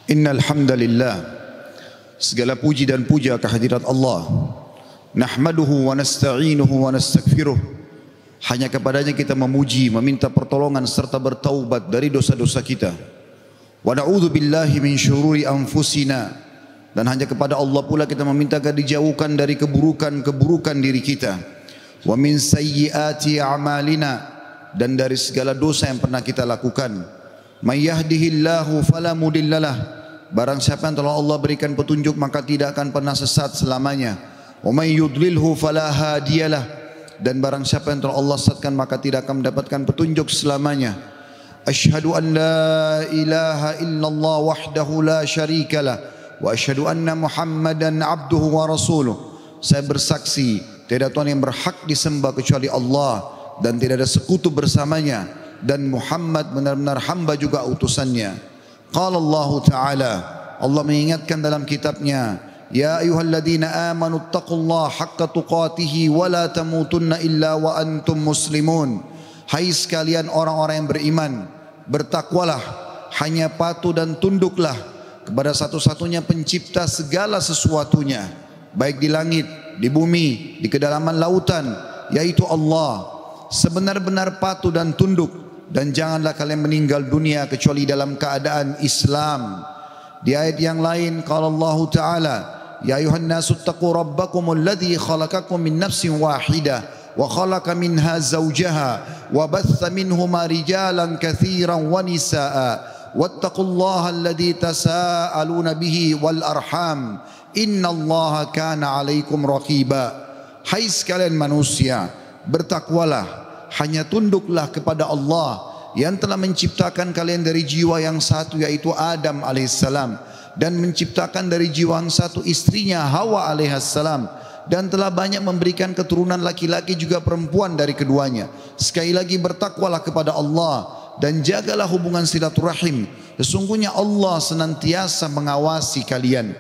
Innal hamdalillah, segala puji dan puja kehadirat Allah. Nahmaduhu wa nasta'inuhu wa nastaghfiruh. Hanya kepadanya kita memuji, meminta pertolongan serta bertaubat dari dosa-dosa kita. Wa na'udzu billahi min syururi anfusina, dan hanya kepada Allah pula kita meminta agar dijauhkan dari keburukan-keburukan diri kita. Wa min sayyiati a'malina, dan dari segala dosa yang pernah kita lakukan. May yahdihillahu fala mudhillalah, barang siapa yang telah Allah berikan petunjuk maka tidak akan pernah sesat selamanya. Wa may yudlilhu fala hadiyalah, dan barang siapa yang telah Allah sesatkan maka tidak akan mendapatkan petunjuk selamanya. Asyhadu an la ilaha illallah wahdahu la syarikalah wa asyhadu anna Muhammadan abduhu wa rasuluh. Saya bersaksi tiada Tuhan yang berhak disembah kecuali Allah dan tidak ada sekutu bersamanya, dan Muhammad benar-benar hamba juga utusannya. Qala Allah Ta'ala, Allah mengingatkan dalam kitabnya, Ya ayyuhalladzina amanu taqullaha haqqa tuqatihi wa la tamutunna illa wa antum muslimun. Hai sekalian orang-orang yang beriman, bertakwalah, hanya patuh dan tunduklah kepada satu-satunya pencipta segala sesuatunya, baik di langit, di bumi, di kedalaman lautan, yaitu Allah. Sebenar-benar patuh dan tunduk, dan janganlah kalian meninggal dunia kecuali dalam keadaan Islam. Di ayat yang lain qala Allah Ta'ala, Ya ayuhan nasu taqu rabbakumul ladzi khalaqakum min nafsin wahidah wa khalaqa minha zawjaha wa batha minhuma rijalan katsiran wa nisaa wattaqullaha alladzi tasaaluna bihi wal arham innallaha kana 'alaikum raqiba. Hai sekalian manusia, bertakwalah, hanya tunduklah kepada Allah yang telah menciptakan kalian dari jiwa yang satu, yaitu Adam alaihissalam, dan menciptakan dari jiwa yang satu istrinya Hawa alaihissalam, dan telah banyak memberikan keturunan laki-laki juga perempuan dari keduanya. Sekali lagi, bertakwalah kepada Allah dan jagalah hubungan silaturahim. Sesungguhnya Allah senantiasa mengawasi kalian.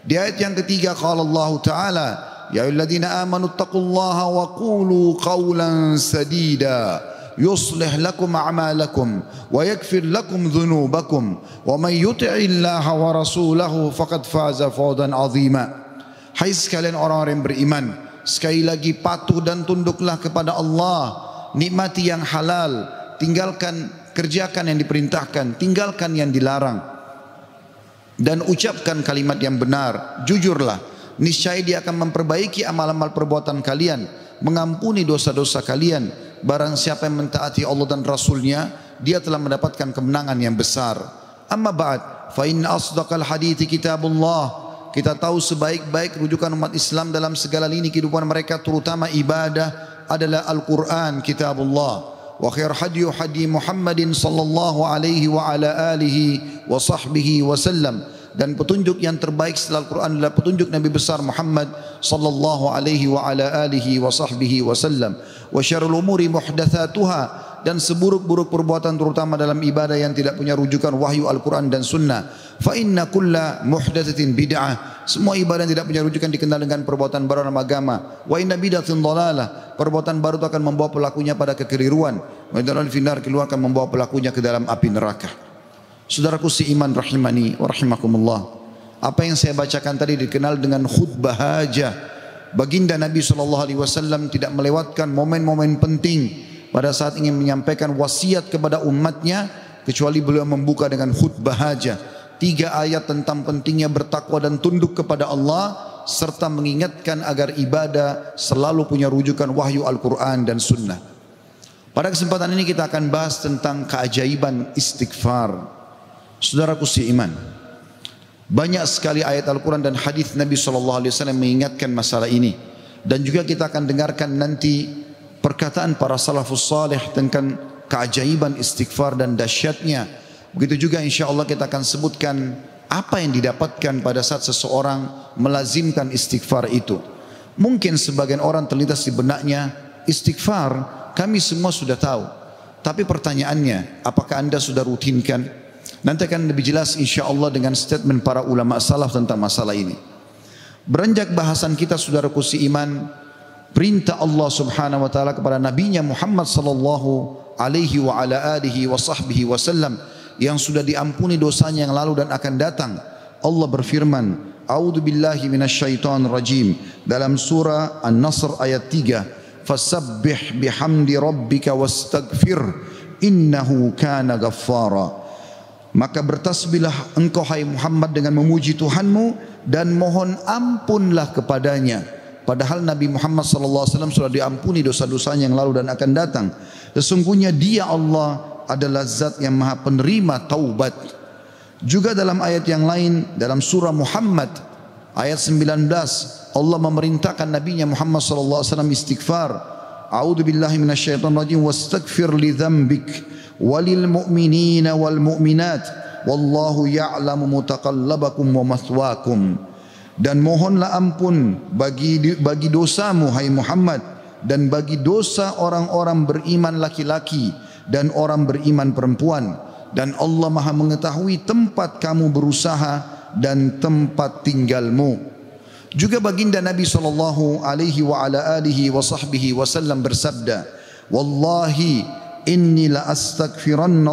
Di ayat yang ketiga qala Allah Ta'ala, Ya ayyuhalladzina amanu taqullaha wa qulu qawlan sadida yuslih lakum a'malakum wa yaghfir lakum dhunubakum wa may yuti'illaha wa rasulahu faqad faza fawzan 'azima. Hai sekalian orang-orang yang beriman, sekali lagi patuh dan tunduklah kepada Allah, nikmati yang halal, kerjakan yang diperintahkan, tinggalkan yang dilarang, dan ucapkan kalimat yang benar, jujurlah. Niscaya dia akan memperbaiki amal-amal perbuatan kalian, mengampuni dosa-dosa kalian. Barang siapa yang mentaati Allah dan Rasulnya, dia telah mendapatkan kemenangan yang besar. Amma ba'd, fa inna asdaqal hadithi kitabullah. Kita tahu sebaik-baik rujukan umat Islam dalam segala lini kehidupan mereka, terutama ibadah, adalah Al-Quran, kitabullah. Wa khair hadiyu hadi Muhammadin sallallahu alaihi wa ala alihi wa sahbihi wa sallam. Dan petunjuk yang terbaik setelah Al-Quran adalah petunjuk Nabi besar Muhammad sallallahu alaihi wa ala alihi wa sahbihi wa sallam. Wa syarrul umuri muhdatsatuha, dan seburuk-buruk perbuatan terutama dalam ibadah yang tidak punya rujukan wahyu Al-Quran dan sunnah. Fa inna kulla muhdatsatin bid'ah, semua ibadah yang tidak punya rujukan dikenal dengan perbuatan baru dalam agama. Wa inna bid'atin dhalalah, perbuatan baru itu akan membawa pelakunya pada kekeliruan. Wa inna al-finnar, keluar akan membawa pelakunya ke dalam api neraka. Saudaraku seiman rahimani wa rahimakumullah, apa yang saya bacakan tadi dikenal dengan khutbah hajah. Baginda Nabi SAW tidak melewatkan momen-momen penting pada saat ingin menyampaikan wasiat kepada umatnya, kecuali beliau membuka dengan khutbah hajah. 3 ayat tentang pentingnya bertakwa dan tunduk kepada Allah, serta mengingatkan agar ibadah selalu punya rujukan wahyu Al-Quran dan sunnah. Pada kesempatan ini kita akan bahas tentang keajaiban istighfar. Saudaraku seiman, banyak sekali ayat Al-Quran dan hadis Nabi SAW mengingatkan masalah ini. Dan juga kita akan dengarkan nanti perkataan para salafus salih tentang keajaiban istighfar dan dahsyatnya. Begitu juga insya Allah kita akan sebutkan apa yang didapatkan pada saat seseorang melazimkan istighfar itu. Mungkin sebagian orang terlintas di benaknya, istighfar kami semua sudah tahu, tapi pertanyaannya, apakah anda sudah rutinkan? Nanti akan lebih jelas insya Allah dengan statement para ulama salaf tentang masalah ini. Beranjak bahasan kita saudaraku seiman, perintah Allah subhanahu wa ta'ala kepada nabinya Muhammad sallallahu alaihi wa ala alihi wa sahbihi wasallam yang sudah diampuni dosanya yang lalu dan akan datang. Allah berfirman, A'udzu billahi minasyaitonir rajim, dalam surah An-Nasr ayat 3, fasabbih bihamdi rabbika wastaghfir innahu kana ghaffara. Maka bertasbihlah engkau hai Muhammad dengan memuji Tuhanmu dan mohon ampunlah kepadanya. Padahal Nabi Muhammad SAW sudah diampuni dosa-dosanya yang lalu dan akan datang. Sesungguhnya Dia Allah adalah zat yang maha penerima taubat. Juga dalam ayat yang lain, dalam surah Muhammad ayat 19, Allah memerintahkan Nabi Muhammad SAW istighfar. A'udzu billahi minasyaitonir rajim, wastaghfir li dzambik walil mu'minina wal mu'minat wallahu ya'lamu mutaqallabakum wa mathwaakum. Dan mohonlah ampun bagi dosamu hai Muhammad, dan bagi dosa orang-orang beriman laki-laki dan orang beriman perempuan, dan Allah maha mengetahui tempat kamu berusaha dan tempat tinggalmu. Juga baginda Nabi sallallahu alaihi wa ala alihi wa sahbihi wasallam bersabda, wallahi inni la astaghfiranna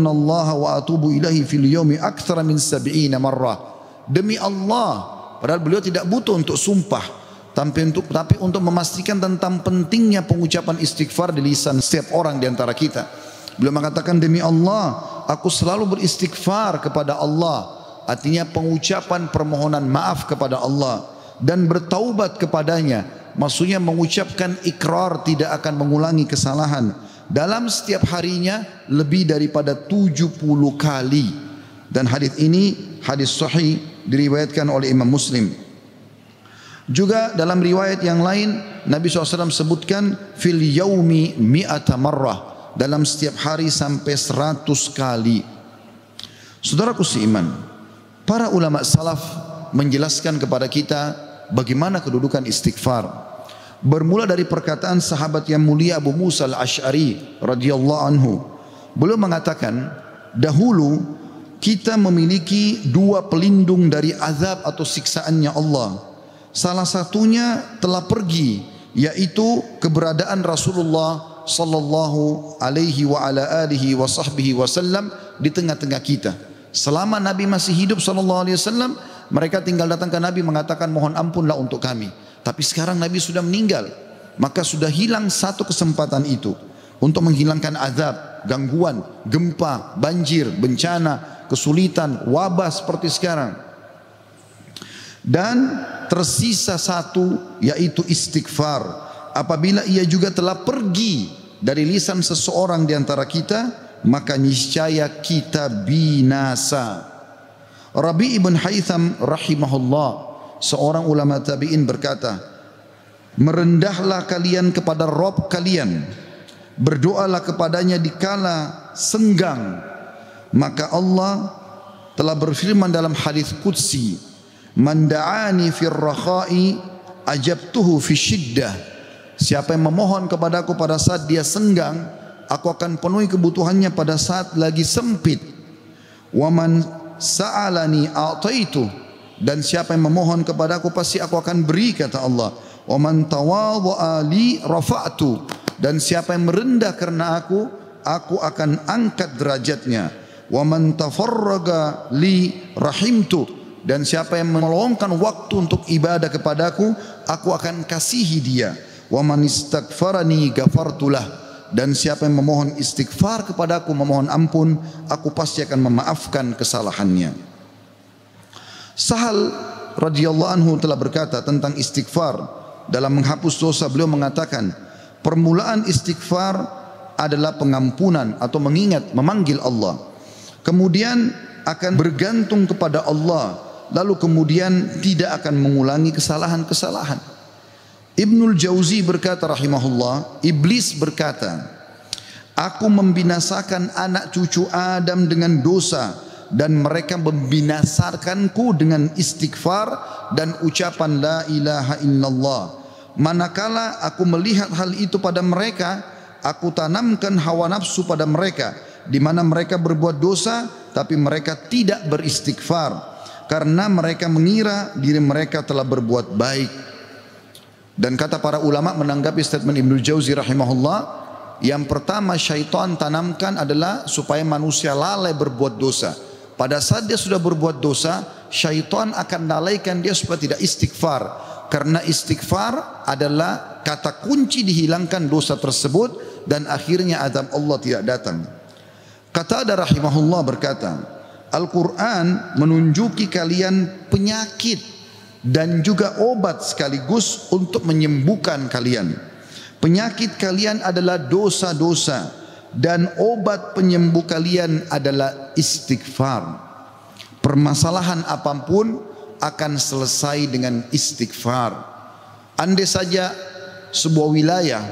Allah wa atubu ilaihi fil yawmi akthara min 70 marrah. Demi Allah, padahal beliau tidak butuh untuk sumpah, tapi untuk memastikan tentang pentingnya pengucapan istighfar di lisan setiap orang di antara kita. Beliau mengatakan, demi Allah, aku selalu beristighfar kepada Allah. Artinya pengucapan permohonan maaf kepada Allah dan bertaubat kepadanya. Maksudnya mengucapkan ikrar tidak akan mengulangi kesalahan dalam setiap harinya lebih daripada 70 kali. Dan hadis ini hadis sahih diriwayatkan oleh Imam Muslim. Juga dalam riwayat yang lain Nabi SAW sebutkan fil yaumi mi'ata marrah, dalam setiap hari sampai 100 kali. Saudaraku seiman, para ulama salaf menjelaskan kepada kita bagaimana kedudukan istighfar. Bermula dari perkataan sahabat yang mulia Abu Musa al-Ash'ari radhiyallahu anhu. Beliau mengatakan, dahulu kita memiliki dua pelindung dari azab atau siksaannya Allah. Salah satunya telah pergi, yaitu keberadaan Rasulullah sallallahu alaihi wa ala alihi wa sahbihi wasallam di tengah-tengah kita. Selama Nabi masih hidup sallallahu alaihi wasallam, mereka tinggal datang ke Nabi mengatakan mohon ampunlah untuk kami. Tapi sekarang Nabi sudah meninggal, maka sudah hilang satu kesempatan itu untuk menghilangkan azab, gangguan, gempa, banjir, bencana, kesulitan, wabah seperti sekarang. Dan tersisa satu, yaitu istighfar. Apabila ia juga telah pergi dari lisan seseorang di antara kita, maka niscaya kita binasa. Rabi' ibn Haytham rahimahullah, seorang ulama tabi'in berkata, merendahlah kalian kepada Rabb kalian, berdoalah kepadanya dikala senggang, maka Allah telah berfirman dalam hadis qudsi, man da'ani fir rakha'i ajabtuhu fi syiddah. Siapa yang memohon kepadaku pada saat dia senggang, aku akan penuhi kebutuhannya pada saat lagi sempit. Wa man sa'alani a'taitu, dan siapa yang memohon kepadaku pasti aku akan beri, kata Allah. Wa man tawadha'a li rafa'tu, dan siapa yang merendah karena aku akan angkat derajatnya. Wa man tafarraga li rahimtu, dan siapa yang meluangkan waktu untuk ibadah kepadaku, aku akan kasihi dia. Wa man istaghfarani ghafartulah, dan siapa yang memohon istighfar kepadaku, memohon ampun, aku pasti akan memaafkan kesalahannya. Sahal radhiyallahu anhu telah berkata tentang istighfar dalam menghapus dosa. Beliau mengatakan, permulaan istighfar adalah pengampunan atau mengingat, memanggil Allah. Kemudian akan bergantung kepada Allah, lalu kemudian tidak akan mengulangi kesalahan-kesalahan. Ibnul Jauzi berkata rahimahullah, iblis berkata, aku membinasakan anak cucu Adam dengan dosa, dan mereka membinasakanku dengan istighfar dan ucapan la ilaha illallah. Manakala aku melihat hal itu pada mereka, aku tanamkan hawa nafsu pada mereka, di mana mereka berbuat dosa tapi mereka tidak beristighfar, karena mereka mengira diri mereka telah berbuat baik. Dan kata para ulama menanggapi statement Ibnu Jauzi rahimahullah, Yang pertama syaitan tanamkan adalah supaya manusia lalai berbuat dosa. Pada saat dia sudah berbuat dosa, syaitan akan lalaikan dia supaya tidak istighfar. Karena istighfar adalah kata kunci dihilangkan dosa tersebut dan akhirnya azab Allah tidak datang. Qatadah rahimahullah berkata, Al-Quran menunjuki kalian penyakit dan juga obat sekaligus untuk menyembuhkan kalian. Penyakit kalian adalah dosa-dosa dan obat penyembuh kalian adalah istighfar. Permasalahan apapun akan selesai dengan istighfar. Andai saja sebuah wilayah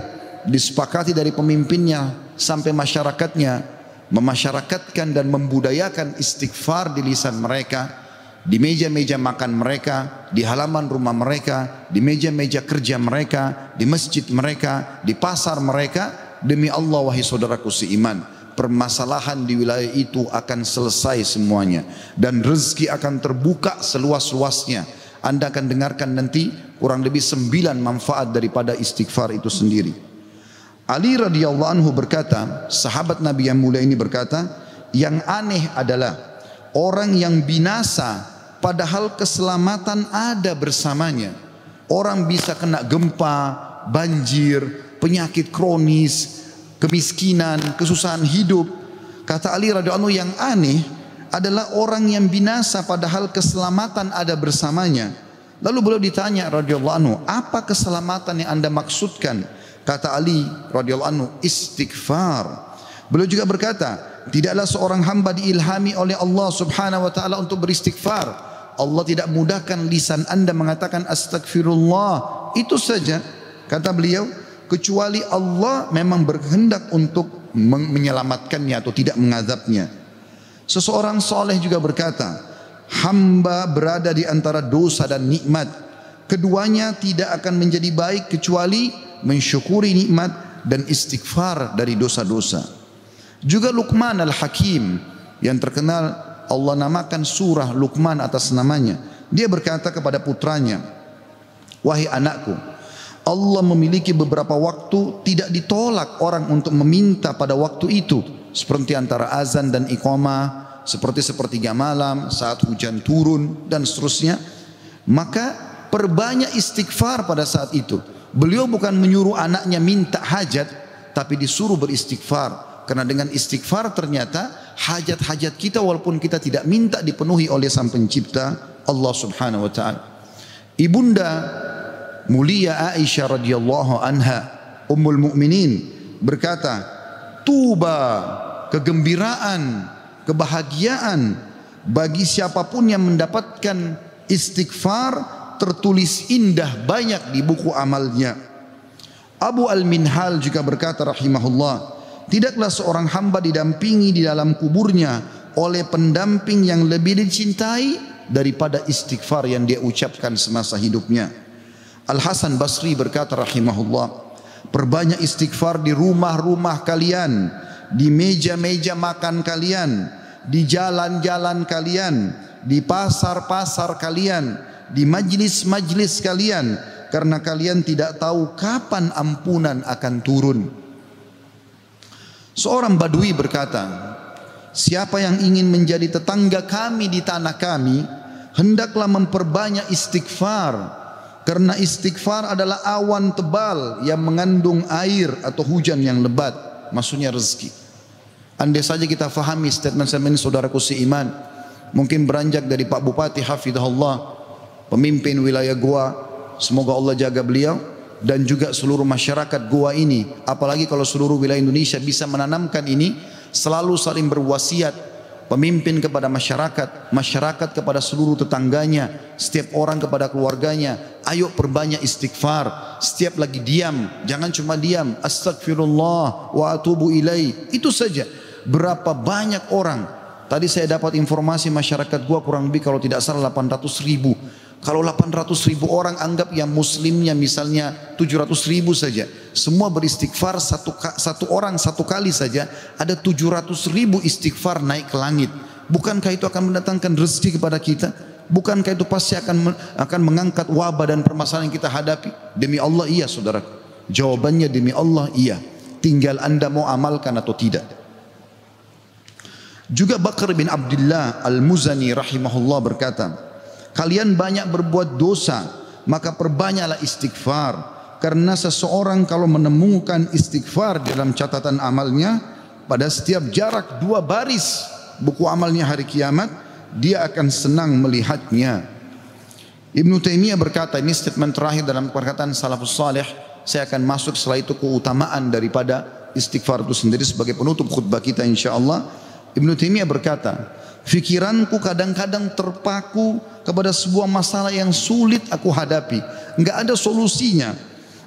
disepakati dari pemimpinnya sampai masyarakatnya memasyarakatkan dan membudayakan istighfar di lisan mereka, di meja-meja makan mereka, di halaman rumah mereka, di meja-meja kerja mereka, di masjid mereka, di pasar mereka, demi Allah wahai saudaraku seiman, permasalahan di wilayah itu akan selesai semuanya dan rezeki akan terbuka seluas-luasnya. Anda akan dengarkan nanti kurang lebih 9 manfaat daripada istighfar itu sendiri. Ali radhiyallahu anhu berkata, sahabat Nabi yang mulia ini berkata, yang aneh adalah orang yang binasa padahal keselamatan ada bersamanya. Orang bisa kena gempa, banjir, penyakit kronis, kemiskinan, kesusahan hidup. Kata Ali radhiyallahu anhu, yang aneh adalah orang yang binasa padahal keselamatan ada bersamanya. Lalu beliau ditanya radhiyallahu anhu, apa keselamatan yang Anda maksudkan? Kata Ali radhiyallahu anhu, istighfar. Beliau juga berkata, tidaklah seorang hamba diilhami oleh Allah subhanahu wa ta'ala untuk beristighfar. Allah tidak mudahkan lisan Anda mengatakan astagfirullah. Itu saja, kata beliau, kecuali Allah memang berkehendak untuk menyelamatkannya atau tidak mengazabnya. Seseorang soleh juga berkata, hamba berada di antara dosa dan nikmat. Keduanya tidak akan menjadi baik kecuali mensyukuri nikmat dan istighfar dari dosa-dosa. Juga Luqman Al-Hakim yang terkenal, Allah namakan surah Luqman atas namanya. Dia berkata kepada putranya, wahai anakku, Allah memiliki beberapa waktu tidak ditolak orang untuk meminta pada waktu itu, seperti antara azan dan iqamah, seperti sepertiga malam, saat hujan turun dan seterusnya. Maka perbanyak istighfar pada saat itu. Beliau bukan menyuruh anaknya minta hajat, tapi disuruh beristighfar. Karena dengan istighfar ternyata hajat-hajat kita walaupun kita tidak minta dipenuhi oleh Sang Pencipta Allah Subhanahu wa taala. Ibunda mulia Aisyah radhiyallahu anha, Ummul Mukminin, berkata, tuba, kegembiraan, kebahagiaan bagi siapapun yang mendapatkan istighfar, tertulis indah banyak di buku amalnya. Abu Al-Minhal juga berkata rahimahullah, tidaklah seorang hamba didampingi di dalam kuburnya oleh pendamping yang lebih dicintai daripada istighfar yang dia ucapkan semasa hidupnya. Al-Hasan Basri berkata rahimahullah, perbanyak istighfar di rumah-rumah kalian, di meja-meja makan kalian, di jalan-jalan kalian, di pasar-pasar kalian, di majlis-majlis kalian, karena kalian tidak tahu kapan ampunan akan turun. Seorang Badui berkata, siapa yang ingin menjadi tetangga kami di tanah kami, hendaklah memperbanyak istighfar. Karena istighfar adalah awan tebal yang mengandung air atau hujan yang lebat, maksudnya rezeki. Andai saja kita fahami statement-statement saudaraku seiman, mungkin beranjak dari Pak Bupati hafizahullah, pemimpin wilayah Goa, semoga Allah jaga beliau, dan juga seluruh masyarakat Goa ini, apalagi kalau seluruh wilayah Indonesia bisa menanamkan ini, selalu saling berwasiat, pemimpin kepada masyarakat, masyarakat kepada seluruh tetangganya, setiap orang kepada keluarganya, ayo perbanyak istighfar. Setiap lagi diam, jangan cuma diam, astagfirullah wa atubu ilaih, itu saja. Berapa banyak orang, tadi saya dapat informasi masyarakat Goa kurang lebih kalau tidak salah 800.000. Kalau 800.000 orang anggap yang muslimnya misalnya 700.000 saja, semua beristighfar satu orang satu kali saja, ada 700.000 istighfar naik ke langit. Bukankah itu akan mendatangkan rezeki kepada kita? Bukankah itu pasti akan mengangkat wabah dan permasalahan yang kita hadapi? Demi Allah iya saudara. Jawabannya demi Allah iya. tinggal anda mau amalkan atau tidak. Juga Bakar bin Abdullah Al-Muzani rahimahullah berkata, kalian banyak berbuat dosa, maka perbanyaklah istighfar. Karena seseorang kalau menemukan istighfar dalam catatan amalnya, pada setiap jarak 2 baris buku amalnya hari kiamat, dia akan senang melihatnya. Ibnu Taimiyah berkata, ini statement terakhir dalam perkataan salafus salih. Saya akan masuk setelah itu keutamaan daripada istighfar itu sendiri sebagai penutup khutbah kita insyaallah. Ibnu Taimiyah berkata, fikiranku kadang-kadang terpaku kepada sebuah masalah yang sulit aku hadapi, enggak ada solusinya.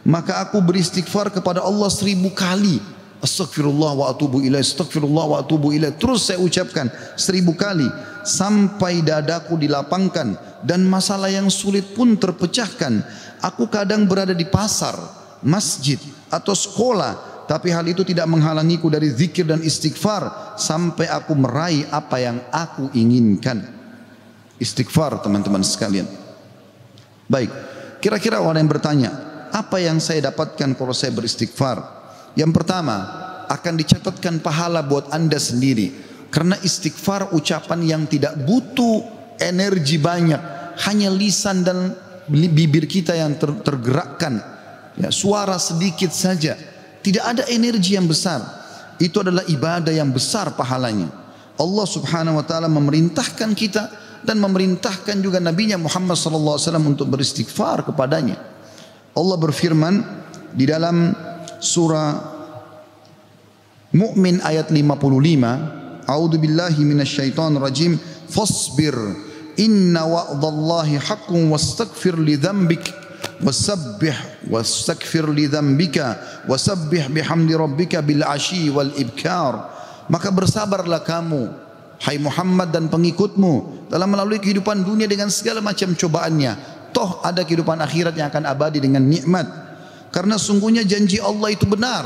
Maka aku beristighfar kepada Allah 1000 kali. Astaghfirullah wa atubu ilaih, astaghfirullah wa atubu ilaih. Terus saya ucapkan 1000 kali sampai dadaku dilapangkan dan masalah yang sulit pun terpecahkan. Aku kadang berada di pasar, masjid atau sekolah, tapi hal itu tidak menghalangiku dari zikir dan istighfar sampai aku meraih apa yang aku inginkan. Istighfar teman-teman sekalian. Baik, kira-kira orang yang bertanya, apa yang saya dapatkan kalau saya beristighfar? Yang pertama, akan dicatatkan pahala buat anda sendiri. Karena istighfar ucapan yang tidak butuh energi banyak, hanya lisan dan bibir kita yang tergerakkan, ya, suara sedikit saja, tidak ada energi yang besar. Itu adalah ibadah yang besar pahalanya. Allah subhanahu wa ta'ala memerintahkan kita dan memerintahkan juga Nabinya Muhammad sallallahu alaihi wasallam untuk beristighfar kepadanya. Allah berfirman di dalam surah Mu'min ayat 55, A'udzu billahi minasyaitonir rajim, fasbir inna wa'dallahi haqqun wastaghfir li dzambik wastaghfir li dzambika wasabbih bihamdi rabbika bil ashi wal ibkar. Maka bersabarlah kamu hai Muhammad dan pengikutmu dalam melalui kehidupan dunia dengan segala macam cobaannya. Toh ada kehidupan akhirat yang akan abadi dengan nikmat. Karena sungguhnya janji Allah itu benar.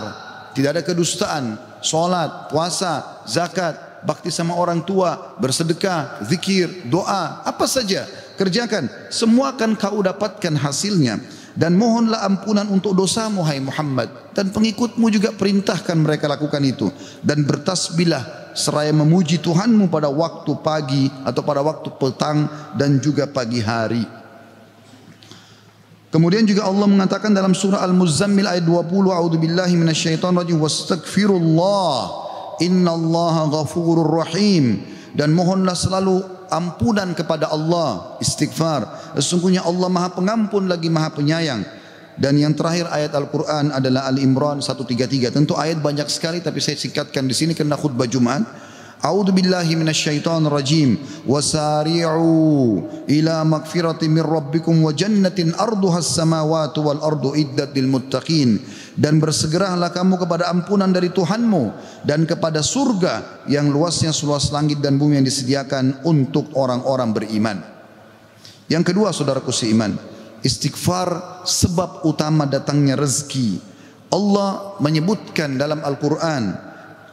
Tidak ada kedustaan. Salat, puasa, zakat, bakti sama orang tua, bersedekah, zikir, doa, apa saja kerjakan, semua akan kau dapatkan hasilnya. Dan mohonlah ampunan untuk dosamu hai Muhammad, dan pengikutmu juga perintahkan mereka lakukan itu. Dan bertasbihlah seraya memuji Tuhanmu pada waktu pagi atau pada waktu petang dan juga pagi hari. Kemudian juga Allah mengatakan dalam surah Al-Muzammil ayat 20, a'udzubillahi minasyaitonir rajim, wastaghfirullah innallaha ghafurur rahim. Dan mohonlah selalu ampunan kepada Allah, istighfar. Sesungguhnya Allah Maha Pengampun lagi Maha Penyayang. Dan yang terakhir ayat Al-Qur'an adalah Al-Imran 133. Tentu ayat banyak sekali tapi saya singkatkan di sini karena khutbah Jumat. A'udzu billahi minasyaitonir rajim. Wasari'u ila magfiratin min rabbikum wa jannatin arduhas samawati wal ardu iddat lil muttaqin. Dan bersegeralah kamu kepada ampunan dari Tuhanmu dan kepada surga yang luasnya seluas langit dan bumi yang disediakan untuk orang-orang beriman. Yang kedua, saudaraku seiman, istighfar sebab utama datangnya rezeki. Allah menyebutkan dalam Al-Quran,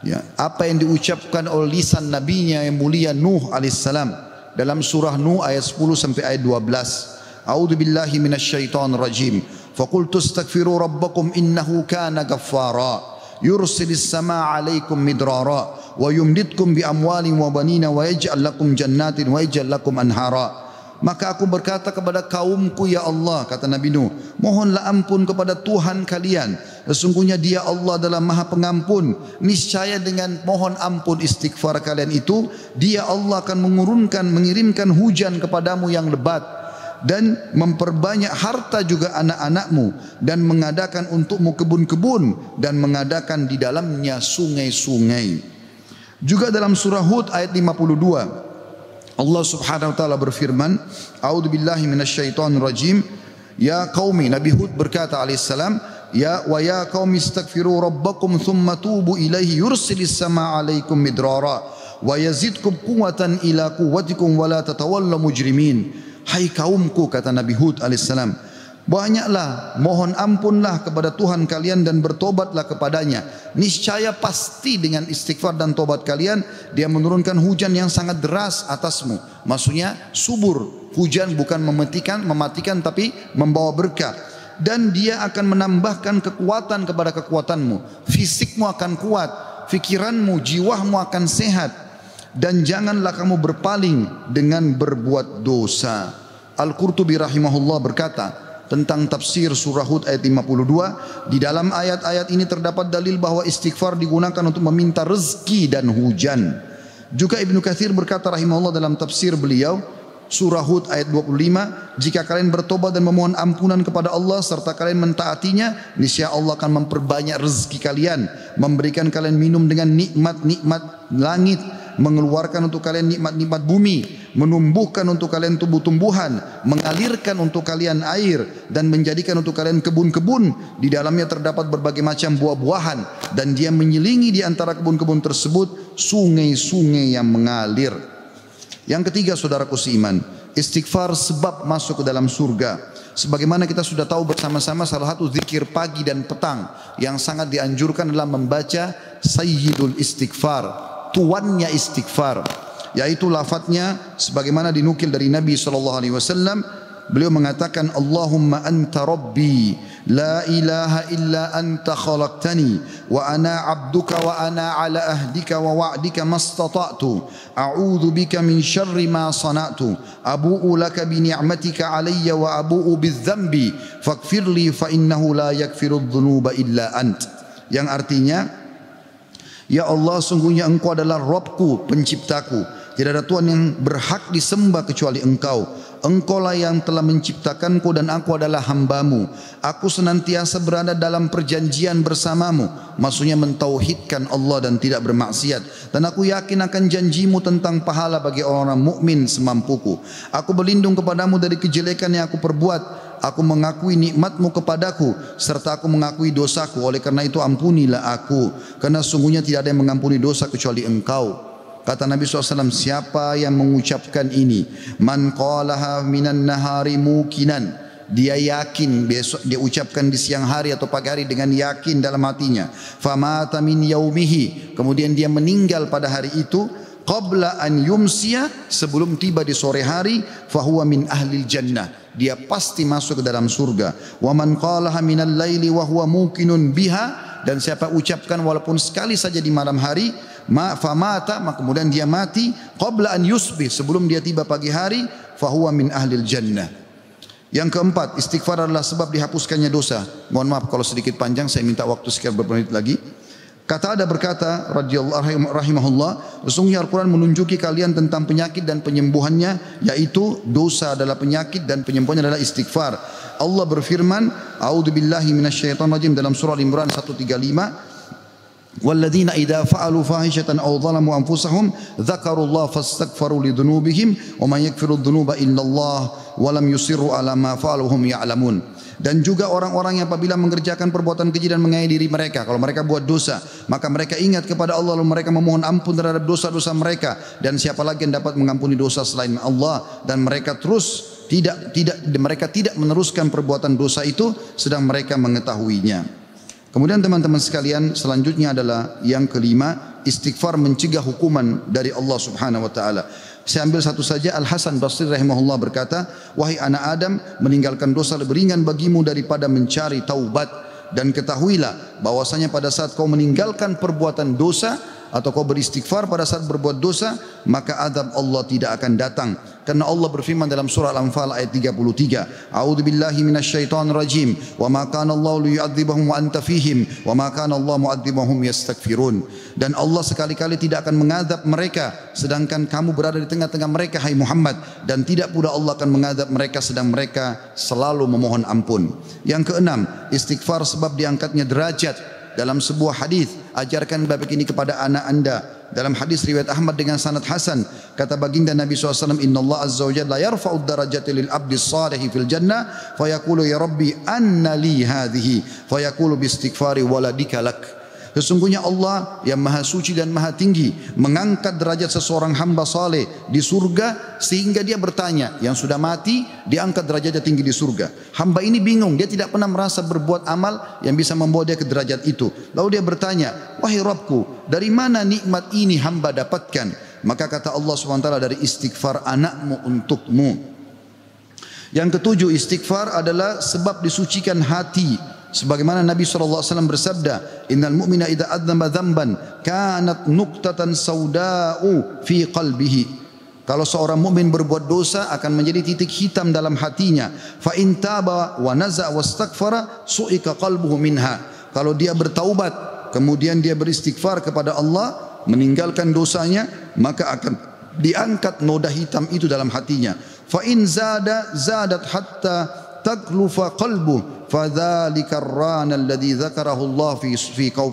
ya, apa yang diucapkan oleh lisan nabinya yang mulia Nuh alaihissalam dalam surah Nuh ayat 10 sampai ayat 12. A'udzu billahi minasyaitonir rajim. Faqultu astaghfiru rabbakum innahu kana ghaffara yursilis samaa 'alaikum midrara wa yumditkum bi amwalin wa banina wa yaj'al lakum jannatin wa yaj'al lakum anhara. Maka aku berkata kepada kaumku, ya Allah, kata Nabi Nuh, mohonlah ampun kepada Tuhan kalian. Sesungguhnya Dia Allah adalah Maha Pengampun. Niscaya dengan mohon ampun istighfar kalian itu, Dia Allah akan mengirimkan hujan kepadamu yang lebat dan memperbanyak harta juga anak-anakmu dan mengadakan untukmu kebun-kebun dan mengadakan di dalamnya sungai-sungai. Juga dalam surah Hud ayat 52 Allah subhanahu wa ta'ala berfirman, A'udzu billahi minasyaitonir rajim, ya qaumi, Nabi Hud berkata alaihissalam, ya qaumi istaghfiru rabbakum thumma tubu ilaihi yursilis samaa 'alaikum midrara wa yazidkum quwwatan ila quwwatikum wa la tatawallaw mujrimin. Hai kaumku, kata Nabi Hud alaihissalam, banyaklah mohon ampunlah kepada Tuhan kalian dan bertobatlah kepadanya. Niscaya pasti dengan istighfar dan tobat kalian Dia menurunkan hujan yang sangat deras atasmu. Maksudnya subur, hujan bukan mematikan tapi membawa berkah. dan dia akan menambahkan kekuatan kepada kekuatanmu. Fisikmu akan kuat, fikiranmu, jiwamu akan sehat, dan janganlah kamu berpaling dengan berbuat dosa. Al-Qurtubi rahimahullah berkata tentang tafsir surah Hud ayat 52, di dalam ayat-ayat ini terdapat dalil bahwa istighfar digunakan untuk meminta rezeki dan hujan. Juga Ibnu Katsir berkata rahimahullah dalam tafsir beliau surah Hud ayat 25, jika kalian bertobat dan memohon ampunan kepada Allah serta kalian mentaatinya, niscaya Allah akan memperbanyak rezeki kalian, memberikan kalian minum dengan nikmat-nikmat langit, mengeluarkan untuk kalian nikmat-nikmat bumi, menumbuhkan untuk kalian tumbuh-tumbuhan, mengalirkan untuk kalian air, dan menjadikan untuk kalian kebun-kebun. Di dalamnya terdapat berbagai macam buah-buahan, dan dia menyelingi di antara kebun-kebun tersebut sungai-sungai yang mengalir. Yang ketiga, saudaraku seiman, istighfar sebab masuk ke dalam surga. Sebagaimana kita sudah tahu bersama-sama, salah satu zikir pagi dan petang yang sangat dianjurkan adalah membaca Sayyidul Istighfar, tuannya istighfar, yaitu lafadznya sebagaimana dinukil dari Nabi SAW. Beliau mengatakan, Allahumma anta rabbi la ilaha illa anta khalaqtani wa ana abduka wa ana ala ahdika wa wa'dika mastata'tu a'udhu bika min syarri ma sana'tu abu'u laka bi ni'matika alayya wa abu'u bidzambi faghfirli fa innahu la yaghfiru dhunuba illa ant. Yang artinya, ya Allah, sungguhnya Engkau adalah Rabbku, penciptaku. Tidak ada Tuhan yang berhak disembah kecuali Engkau. Engkaulah yang telah menciptakanku dan aku adalah hambamu. Aku senantiasa berada dalam perjanjian bersamamu. Maksudnya mentauhidkan Allah dan tidak bermaksiat. Dan aku yakin akan janjimu tentang pahala bagi orang-orang mukmin semampuku. Aku berlindung kepadamu dari kejelekan yang aku perbuat. Aku mengakui nikmatmu kepadaku serta aku mengakui dosaku. Oleh karena itu ampunilah aku, karena sungguhnya tidak ada yang mengampuni dosa kecuali Engkau. Kata Nabi SAW, siapa yang mengucapkan ini, man qalaha minan nahari mukinan, dia yakin, besok dia ucapkan di siang hari atau pagi hari dengan yakin dalam hatinya, famata min yaumihi, kemudian dia meninggal pada hari itu, qabla an yumsiya, sebelum tiba di sore hari, fahuwa min ahlil jannah, dia pasti masuk ke dalam surga. Wa man qalaha minal laili wa huwa muqinun biha, dan siapa ucapkan walaupun sekali saja di malam hari, famata, maka kemudian dia mati, qabla an yusbih, sebelum dia tiba pagi hari, fahuwa min ahlil jannah. Yang keempat, istighfar adalah sebab dihapuskannya dosa. Mohon maaf kalau sedikit panjang, saya minta waktu sekitar beberapa menit lagi. Kata ada berkata radhiyallahu rahimahullah, sesungguhnya Al-Quran menunjuki kalian tentang penyakit dan penyembuhannya, yaitu dosa adalah penyakit dan penyembuhannya adalah istighfar. Allah berfirman, a'udzubillahi minasyaitonir rajim, dalam surah Al-Imran 135, walladzina idza fa'alu fahishatan aw zalamu anfusahum dzakarullaha fastaghfaru lidzunubihim wa man yaghfiru dzunuba illallah wa lam yusirru ala ma fa'alu hum ya'lamun. Dan juga orang-orang yang apabila mengerjakan perbuatan keji dan menganiaya diri mereka, kalau mereka buat dosa, maka mereka ingat kepada Allah lalu mereka memohon ampun terhadap dosa-dosa mereka, dan siapa lagi yang dapat mengampuni dosa selain Allah, dan mereka terus mereka tidak meneruskan perbuatan dosa itu sedang mereka mengetahuinya. Kemudian teman-teman sekalian, selanjutnya adalah yang kelima, istighfar mencegah hukuman dari Allah Subhanahu wa taala. Saya ambil satu saja. Al Hasan Basri rahimahullah berkata, wahai anak Adam, meninggalkan dosa lebih ringan bagimu daripada mencari taubat, dan ketahuilah bahwasanya pada saat kau meninggalkan perbuatan dosa atau kau beristighfar pada saat berbuat dosa, maka azab Allah tidak akan datang. Karena Allah berfirman dalam surah Al-Anfal ayat 33, a'udzubillahi minasyaitonir rajim, wa ma kana Allahu liyu'adzibahum wa anta fihim, wa ma kana Allah mu'adzibahum yastaghfirun. Dan Allah sekali-kali tidak akan mengadab mereka sedangkan kamu berada di tengah-tengah mereka, hai Muhammad, dan tidak pula Allah akan mengadab mereka sedang mereka selalu memohon ampun. Yang keenam, istighfar sebab diangkatnya derajat. Dalam sebuah hadis, ajarkan bab ini kepada anak anda. Dalam hadis riwayat Ahmad dengan sanad hasan, kata baginda Nabi SAW, Inna Allah Azza wa Jalla yarfa'ud darajati lil abdi salihi fil jannah, fayaqulu ya Rabbi anna li hadhihi, fayaqulu bi istighfari waladika lak. Sesungguhnya Allah yang maha suci dan maha tinggi mengangkat derajat seseorang hamba saleh di surga, sehingga dia bertanya, yang sudah mati diangkat derajatnya tinggi di surga. Hamba ini bingung, dia tidak pernah merasa berbuat amal yang bisa membawa dia ke derajat itu. Lalu dia bertanya, wahai Rabbku, dari mana nikmat ini hamba dapatkan? Maka kata Allah SWT, dari istighfar anakmu untukmu. Yang ketujuh, istighfar adalah sebab disucikan hati. Sebagaimana Nabi SAW bersabda, Innal mu'mina idha adzamba dzamban kanat nuqtatan sauda'u fi qalbihi. Kalau seorang mukmin berbuat dosa akan menjadi titik hitam dalam hatinya. Fa in taba wa naza wastaghfara su'ika qalbuhu minha. Kalau dia bertaubat kemudian dia beristighfar kepada Allah, meninggalkan dosanya, maka akan diangkat noda hitam itu dalam hatinya. Fa in zadat hatta taglufa qalbuhu fadzalika ar-rana alladhi dzakarahu Allah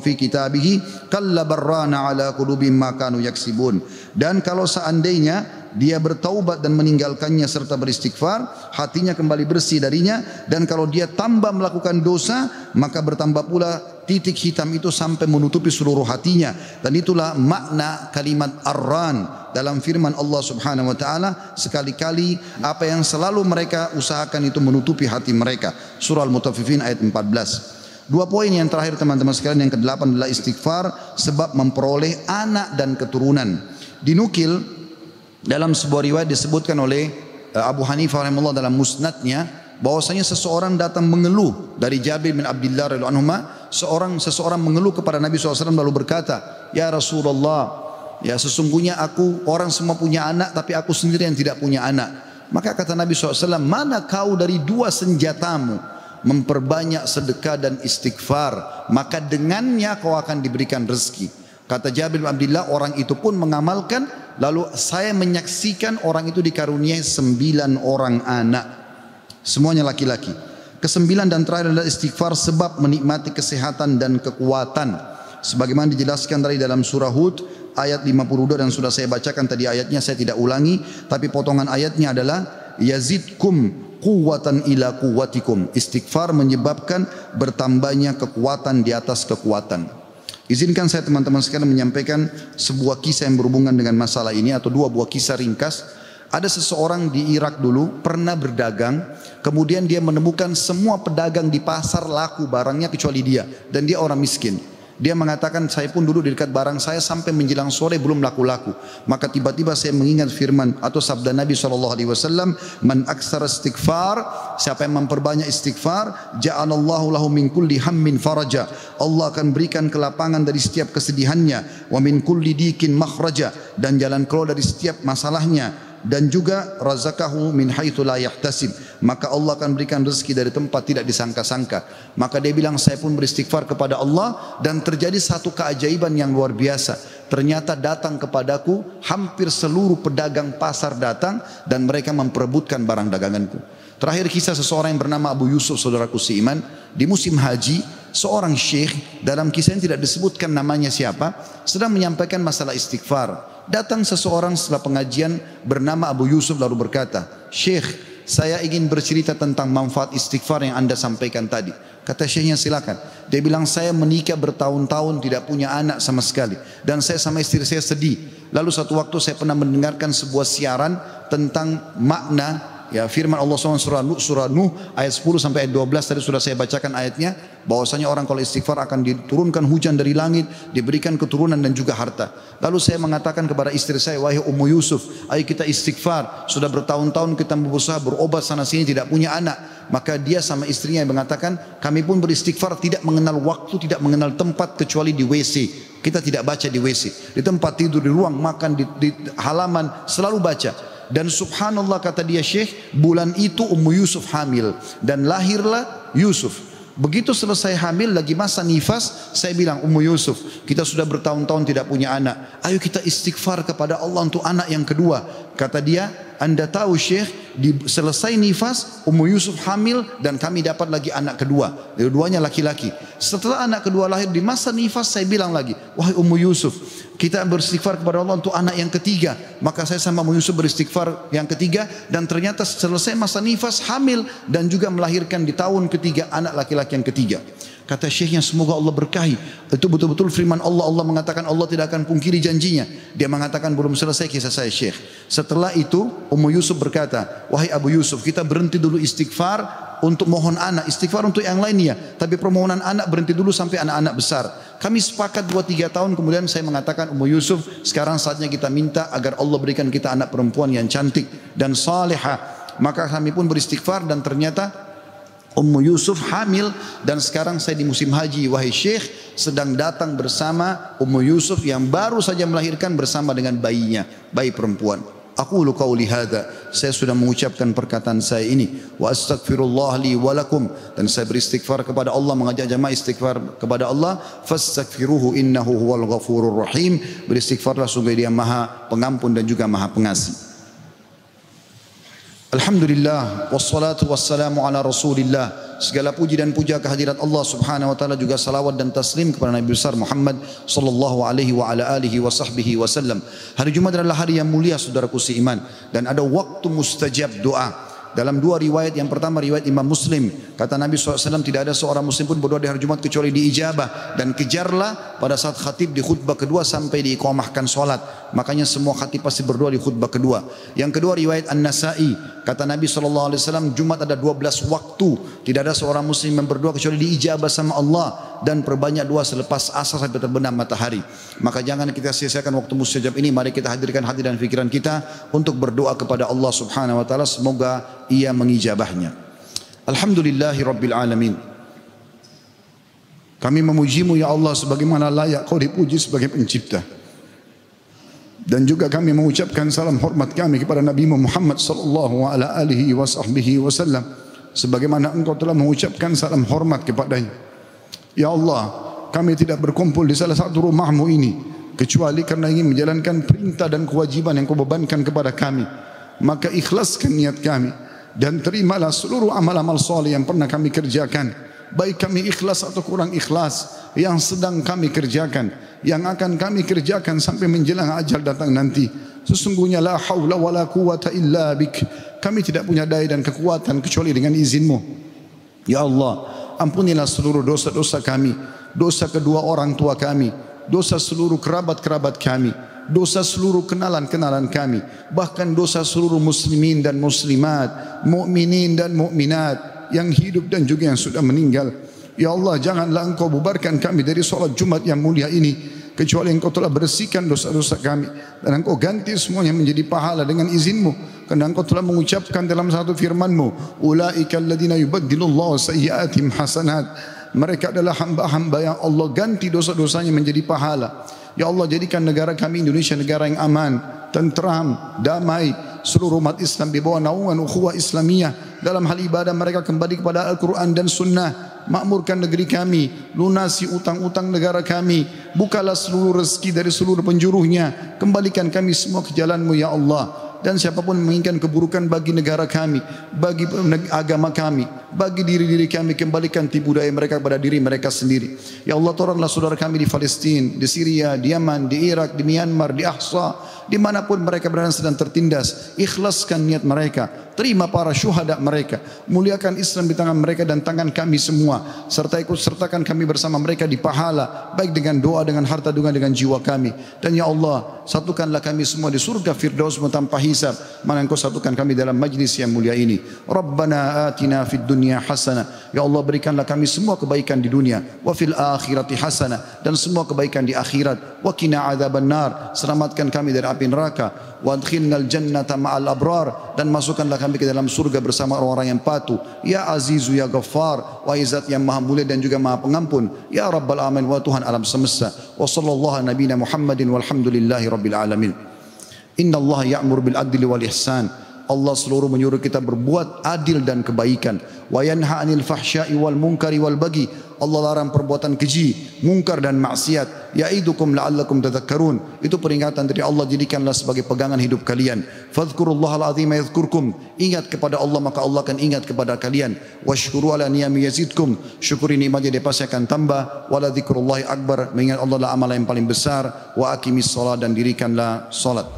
fi kitabihi kalla barrana ala qulubihim ma kanu yaksibun. Dan kalau seandainya dia bertaubat dan meninggalkannya serta beristighfar, hatinya kembali bersih darinya, dan kalau dia tambah melakukan dosa, maka bertambah pula titik hitam itu sampai menutupi seluruh hatinya. Dan itulah makna kalimat ar-ran dalam firman Allah Subhanahu wa taala, sekali-kali apa yang selalu mereka usahakan itu menutupi hati mereka. Surah Al-Mutaffifin ayat 14. Dua poin yang terakhir teman-teman sekalian, yang ke-8 adalah istighfar sebab memperoleh anak dan keturunan. Dinukil dalam sebuah riwayat disebutkan oleh Abu Hanifah rahimahullah dalam musnadnya, bahwasanya seseorang datang mengeluh dari Jabir bin Abdullah radhiyallahu anhu. Seseorang mengeluh kepada Nabi SAW lalu berkata, Ya Rasulullah, ya sesungguhnya aku, orang semua punya anak tapi aku sendiri yang tidak punya anak. Maka kata Nabi SAW, mana kau dari dua senjatamu, memperbanyak sedekah dan istighfar, maka dengannya kau akan diberikan rezeki. Kata Jabir bin Abdullah, orang itu pun mengamalkan, lalu saya menyaksikan orang itu dikaruniai 9 orang anak, semuanya laki-laki. Kesembilan dan terakhir adalah istighfar sebab menikmati kesehatan dan kekuatan. Sebagaimana dijelaskan dari dalam surah Hud ayat 52, dan sudah saya bacakan tadi ayatnya, saya tidak ulangi, tapi potongan ayatnya adalah yazidkum quwwatan ila quwwatikum. Istighfar menyebabkan bertambahnya kekuatan di atas kekuatan. Izinkan saya teman-teman sekalian menyampaikan sebuah kisah yang berhubungan dengan masalah ini, atau dua buah kisah ringkas. Ada seseorang di Irak dulu pernah berdagang, kemudian dia menemukan semua pedagang di pasar laku barangnya kecuali dia, dan dia orang miskin. Dia mengatakan, saya pun dulu di dekat barang saya sampai menjelang sore belum laku-laku. Maka tiba-tiba saya mengingat firman atau sabda Nabi SAW, Man aksara istighfar, siapa yang memperbanyak istighfar, ja'alallahu lahu min kulli hammin faraja. Allah akan berikan kelapangan dari setiap kesedihannya. Wa min kulli dikin makhraja, dan jalan keluar dari setiap masalahnya. Dan juga razaqahu min haitsu la yahtasib, maka Allah akan berikan rezeki dari tempat tidak disangka-sangka. Maka dia bilang, saya pun beristighfar kepada Allah, dan terjadi satu keajaiban yang luar biasa. Ternyata datang kepadaku hampir seluruh pedagang pasar datang, dan mereka memperebutkan barang daganganku. Terakhir kisah seseorang yang bernama Abu Yusuf, saudaraku seiman, di musim haji, seorang syekh, dalam kisah ini tidak disebutkan namanya siapa, sedang menyampaikan masalah istighfar. Datang seseorang setelah pengajian bernama Abu Yusuf lalu berkata, Syekh, saya ingin bercerita tentang manfaat istighfar yang anda sampaikan tadi. Kata syekhnya, silakan. Dia bilang, saya menikah bertahun-tahun tidak punya anak sama sekali, dan saya sama istri saya sedih. Lalu satu waktu saya pernah mendengarkan sebuah siaran tentang makna firman Allah SWT surah Nuh ayat 10 sampai ayat 12, tadi sudah saya bacakan ayatnya, bahwasanya orang kalau istighfar akan diturunkan hujan dari langit, diberikan keturunan dan juga harta. Lalu saya mengatakan kepada istri saya, wahai Ummu Yusuf, ayo kita istighfar, sudah bertahun-tahun kita berusaha berobat sana sini tidak punya anak. Maka dia sama istrinya yang mengatakan, kami pun beristighfar tidak mengenal waktu, tidak mengenal tempat kecuali di WC. Kita tidak baca di WC, di tempat tidur, di ruang makan, di halaman, selalu baca. Dan subhanallah, kata dia, Syekh, bulan itu Ummu Yusuf hamil dan lahirlah Yusuf. Begitu selesai hamil, lagi masa nifas, saya bilang, Ummu Yusuf, kita sudah bertahun-tahun tidak punya anak, ayo kita istighfar kepada Allah untuk anak yang kedua. Kata dia, anda tahu Syekh, selesai nifas Ummu Yusuf hamil dan kami dapat lagi anak kedua, dua-duanya laki-laki. Setelah anak kedua lahir, di masa nifas saya bilang lagi, wahai Ummu Yusuf, kita beristighfar kepada Allah untuk anak yang ketiga. Maka saya sama Ummu Yusuf beristighfar yang ketiga, dan ternyata selesai masa nifas hamil dan juga melahirkan di tahun ketiga anak laki-laki yang ketiga. Kata syekhnya, semoga Allah berkahi. Itu betul-betul firman Allah. Allah mengatakan Allah tidak akan pungkiri janjinya. Dia mengatakan, belum selesai kisah saya Syekh. Setelah itu Ummu Yusuf berkata, wahai Abu Yusuf, kita berhenti dulu istighfar untuk mohon anak, istighfar untuk yang lainnya, tapi permohonan anak berhenti dulu sampai anak-anak besar. Kami sepakat 2-3 tahun kemudian saya mengatakan, Ummu Yusuf, sekarang saatnya kita minta agar Allah berikan kita anak perempuan yang cantik dan salihah. Maka kami pun beristighfar dan ternyata Ummu Yusuf hamil dan sekarang saya di musim haji, wahai Syekh, sedang datang bersama Ummu Yusuf yang baru saja melahirkan bersama dengan bayinya, bayi perempuan. Aqulu qauli hadza, saya sudah mengucapkan perkataan saya ini, wa astaghfirullah li wa lakum, dan saya beristighfar kepada Allah, mengajak jamaah istighfar kepada Allah, fastaghfiruhu innahu huwal ghafurur rahim, beristighfarlah sungguh Dia Maha Pengampun dan juga Maha Pengasih. Alhamdulillah wassalatu wassalamu ala Rasulillah. Segala puji dan puja kehadirat Allah Subhanahu wa taala, juga salawat dan taslim kepada Nabi besar Muhammad sallallahu alaihi wa ala alihi wa sahbihi wasallam. Hari Jumat adalah hari yang mulia saudaraku seiman, dan ada waktu mustajab doa. Dalam dua riwayat, yang pertama riwayat Imam Muslim, kata Nabi SAW, tidak ada seorang muslim pun berdoa di hari Jumat kecuali diijabah, dan kejarlah pada saat khatib di khutbah kedua sampai diiqamahkan solat. Makanya semua khatib pasti berdoa di khutbah kedua. Yang kedua riwayat An-Nasai, kata Nabi SAW, Jumat ada 12 waktu, tidak ada seorang muslim yang berdoa kecuali diijabah sama Allah, dan perbanyak doa selepas asar sampai terbenam matahari. Maka jangan kita sia-siakan waktu mustajab ini. Mari kita hadirkan hati dan pikiran kita untuk berdoa kepada Allah Subhanahu wa taala, semoga Ia mengijabahnya. Alhamdulillahi Rabbil Alamin. Kami memujimu ya Allah sebagaimana layak Kau dipuji sebagai pencipta. Dan juga kami mengucapkan salam hormat kami kepada Nabi Muhammad sallallahu alaihi wasallam, sebagaimana Engkau telah mengucapkan salam hormat kepadanya. Ya Allah, kami tidak berkumpul di salah satu rumahmu ini kecuali karena ingin menjalankan perintah dan kewajiban yang Kau bebankan kepada kami. Maka ikhlaskan niat kami dan terimalah seluruh amal-amal soleh yang pernah kami kerjakan, baik kami ikhlas atau kurang ikhlas, yang sedang kami kerjakan, yang akan kami kerjakan sampai menjelang ajal datang nanti. Sesungguhnya la haula wala quwata illa bik, kami tidak punya daya dan kekuatan kecuali dengan izin-Mu. Ya Allah, ampunilah seluruh dosa-dosa kami, dosa kedua orang tua kami, dosa seluruh kerabat-kerabat kami, dosa seluruh kenalan-kenalan kami, bahkan dosa seluruh muslimin dan muslimat, mukminin dan mukminat yang hidup dan juga yang sudah meninggal. Ya Allah, janganlah Engkau bubarkan kami dari solat Jumat yang mulia ini kecuali Engkau telah bersihkan dosa-dosa kami, dan Engkau ganti semuanya menjadi pahala dengan izin-Mu, karena Engkau telah mengucapkan dalam satu firman-Mu, ulaika alladhina yubaddilullahu sayyi'atihim hasanat, mereka adalah hamba-hamba yang Allah ganti dosa-dosanya menjadi pahala. Ya Allah, jadikan negara kami Indonesia negara yang aman, tentram, damai, seluruh umat Islam di bawah naungan ukhuwah Islamiyah. Dalam hal ibadah mereka kembali kepada Al-Quran dan Sunnah. Makmurkan negeri kami, lunasi utang-utang negara kami, bukalah seluruh rezeki dari seluruh penjuruhnya, kembalikan kami semua ke jalan-Mu ya Allah. Dan siapapun menginginkan keburukan bagi negara kami, bagi agama kami, bagi diri-diri kami, kembalikan tipu daya mereka kepada diri mereka sendiri. Ya Allah, tolonglah saudara kami di Palestina, di Syria, di Yaman, di Irak, di Myanmar, di Ahsa, dimanapun mereka berada sedang tertindas. Ikhlaskan niat mereka, terima para syuhada mereka, muliakan Islam di tangan mereka dan tangan kami semua, serta ikut sertakan kami bersama mereka di pahala, baik dengan doa, dengan harta, dengan jiwa kami. Dan ya Allah, satukanlah kami semua di surga Firdaus tanpa hisab, mana Engkau satukan kami dalam majlis yang mulia ini. Rabbana atina fid dunya hasanah, ya Allah berikanlah kami semua kebaikan di dunia, wa fil akhirati hasanah, dan semua kebaikan di akhirat, wa qina adzabannar, selamatkan kami dari api neraka, wa adkhilnal jannata ma'al abrar, dan masukkanlah kami ke dalam surga bersama orang-orang yang patuh. Ya Azizu ya Ghaffar, wa Izat yang maha mulia dan juga maha pengampun. Ya Rabbal Alamin, wa Tuhan alam semesta. Wa sallallahu nabiyana Muhammadin walhamdulillahi rabbil alamin. Inna Allah ya'mur bil adli wal ihsan. Allah seluruh menyuruh kita berbuat adil dan kebaikan. Wa yanha 'anil fahsya'i wal munkari wal baghi. Allah larang perbuatan keji, mungkar dan maksiat. Ya'idukum la'allakum tadhakkarun. Itu peringatan dari Allah, jadikanlah sebagai pegangan hidup kalian. Fadhkurullahal azima yadhkurkum. Ingat kepada Allah maka Allah akan ingat kepada kalian. Washkuru ala niyami yazidkum. Syukuri nikmatnya dia pasti akan tambah. Wala dzikrullahi akbar. Mengingat Allah adalah amalan yang paling besar. Wa aqimis shalah, dan dirikanlah salat.